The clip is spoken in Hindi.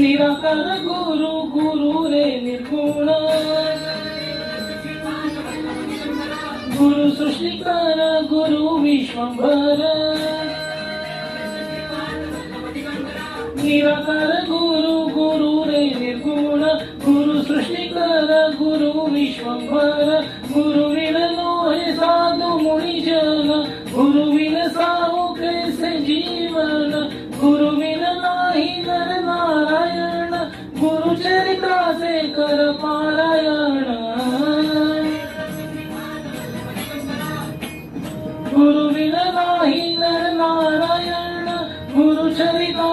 निराकार गुरु गुरु रे निर्गुण गुरु सृष्टिकर गुरु विश्वंभर निराकार गुरु गुरु रे निर्गुण गुरु सृष्टिकर गुरु विश्वंभर गुरु विन लोहे साधु मुनि जन गुरु विन साहु कैसे जीवन गुरु विन नाही नर नारायण गुरु चरिता से कर पारायण गुरु विन नाही नर नारायण गुरु चरिता